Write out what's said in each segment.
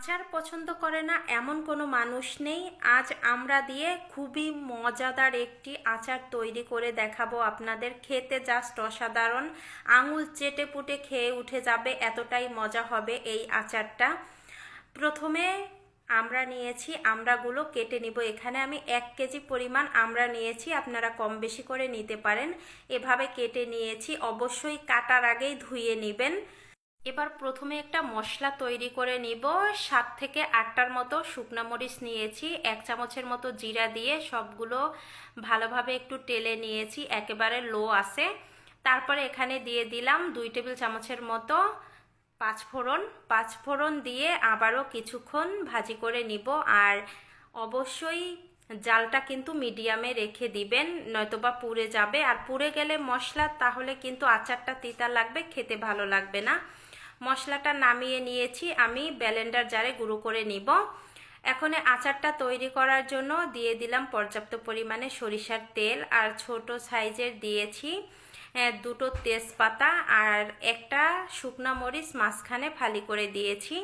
আচার পছন্দ করে না এমন কোনো মানুষ নেই। আজ আমরা দিয়ে খুবই মজাদার একটি আচার তৈরি করে দেখাবো আপনাদের। খেতে জাস্ট অসাধারণ, আঙুল চেটে পুটে খেয়ে উঠে যাবে, এতটাই মজা হবে এই আচারটা। প্রথমে আমরা নিয়েছি, আমড়াগুলো কেটে নিব। এখানে আমি 1 কেজি পরিমাণ আমড়া নিয়েছি, আপনারা কম বেশি করে নিতে পারেন। এভাবে কেটে নিয়েছি, অবশ্যই কাটার আগেই ধুয়ে নেবেন। এবার প্রথমে একটা মশলা তৈরি করে নিব। 7 থেকে 8টার মতো শুকনো মরিচ নিয়েছি, 1 চামচের মতো জিরা দিয়ে সবগুলো ভালোভাবে একটু টেলে নিয়েছি, একেবারে লো আছে। তারপরে এখানে দিয়ে দিলাম 2 টেবিল চামচের মতো পাঁচফোড়ন দিয়ে আবারও কিছুক্ষণ ভাজি করে নিব। আর অবশ্যই জালটা কিন্তু মিডিয়ামে রেখে দিবেন, নয়তোবা পুড়ে যাবে। আর পুড়ে গেলে মশলা, তাহলে কিন্তু আচারটা তিতা লাগবে, খেতে ভালো লাগবে না। মশলাটা নামিয়ে নিয়েছি, আমি ব্লেন্ডার জারে গুঁড়ো করে নিব। এখন আচারটা তৈরি করার জন্য দিয়ে দিলাম পর্যাপ্ত পরিমাণে সরিষার তেল, আর ছোট সাইজের দিয়েছি 2টো তেজপাতা আর একটা শুকনো মরিচ মাঝখানে ফালি করে দিয়েছি।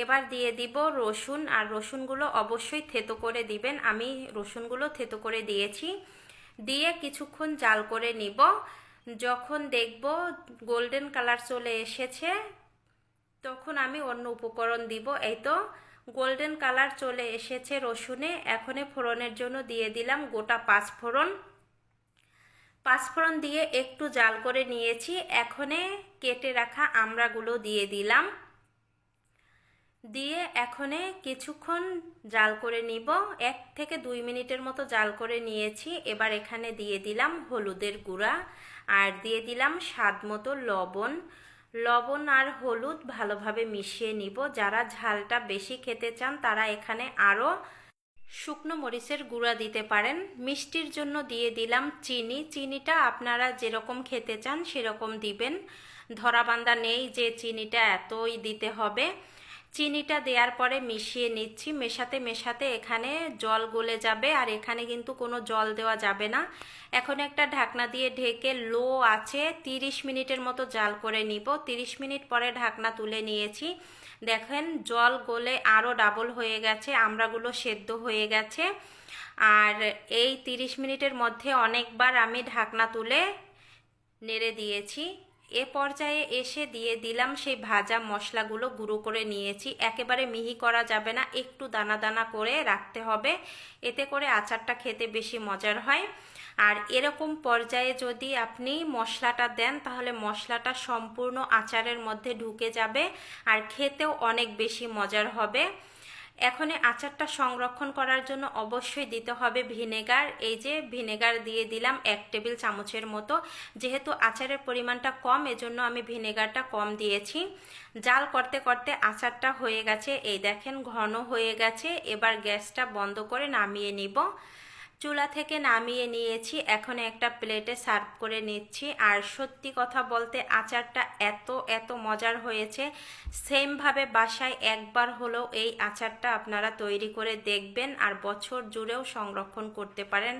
এবার দিয়ে দিব রসুন, আর রসুনগুলো অবশ্যই থেতো করে দিবেন। আমি রসুনগুলো থেতো করে দিয়েছি, দিয়ে কিছুক্ষণ জাল করে নিব। যখন দেখব গোল্ডেন কালার চলে এসেছে, তখন আমি অন্য উপকরণ দিব। এই তো গোল্ডেন কালার চলে এসেছে রসুনে। এখন ফোড়নের জন্য দিয়ে দিলাম গোটা পাঁচফোড়ন দিয়ে একটু জাল করে নিয়েছি। এখন কেটে রাখা আমড়াগুলো দিয়ে দিলাম, দিয়ে এখন কিছুক্ষণ জাল করে নিব। 1 থেকে 2 মিনিটের মতো জাল করে নিয়েছি। এবার এখানে দিয়ে দিলাম হলুদের গুঁড়া, আর দিয়ে দিলাম স্বাদ মতো লবণ আর হলুদ ভালোভাবে মিশিয়ে নিব। যারা ঝালটা বেশি খেতে চান তারা এখানে আরও শুকনো মরিচের গুঁড়া দিতে পারেন। মিষ্টির জন্য দিয়ে দিলাম চিনিটা আপনারা যেরকম খেতে চান সেরকম দিবেন, ধরাবান্ধা নেই যে চিনিটা এতই দিতে হবে। চিনিটা দেওয়ার পরে মিশিয়ে নিচ্ছি। মেশাতে এখানে জল গলে যাবে, আর এখানে কিন্তু কোনো জল দেওয়া যাবে না। এখন একটা ঢাকনা দিয়ে ঢেকে লো আছে 30 মিনিটের মতো জাল করে নিব। 30 মিনিট পরে ঢাকনা তুলে নিয়েছি। দেখেন জল গলে আরও ডাবল হয়ে গেছে, আমড়াগুলো সেদ্ধ হয়ে গেছে। আর এই 30 মিনিটের মধ্যে অনেকবার আমি ঢাকনা তুলে নেড়ে দিয়েছি। এ পর্যায়ে এসে দিয়ে দিলাম সেই ভাজা মশলাগুলো গুঁড়ো করে নিয়েছি। একেবারে মিহি করা যাবে না, একটু দানা দানা করে রাখতে হবে, এতে করে আচারটা খেতে বেশি মজার হয়। আর এরকম পর্যায়ে যদি আপনি মশলাটা দেন, তাহলে মশলাটা সম্পূর্ণ আচারের মধ্যে ঢুকে যাবে আর খেতেও অনেক বেশি মজার হবে। এখন আচারটা সংরক্ষণ করার জন্য অবশ্যই দিতে হবে ভিনেগার। এই যে ভিনেগার দিয়ে দিলাম 1 টেবিল চামচের মতো। যেহেতু আচারের পরিমাণটা কম, এজন্য আমি ভিনেগারটা কম দিয়েছি। জাল করতে করতে আচারটা হয়ে গেছে, এই দেখেন ঘন হয়ে গেছে। এবার গ্যাসটা বন্ধ করে নামিয়ে নিব। চুলা থেকে নামিয়ে নিয়েছি, এখন একটা প্লেটে সার্ভ করে নিচ্ছি। আর সত্যি কথা বলতে আচারটা এত মজার হয়েছে। সেমভাবে বাসায় একবার হলেও এই আচারটা আপনারা তৈরি করে দেখবেন, আর বছর জুড়েও সংরক্ষণ করতে পারেন।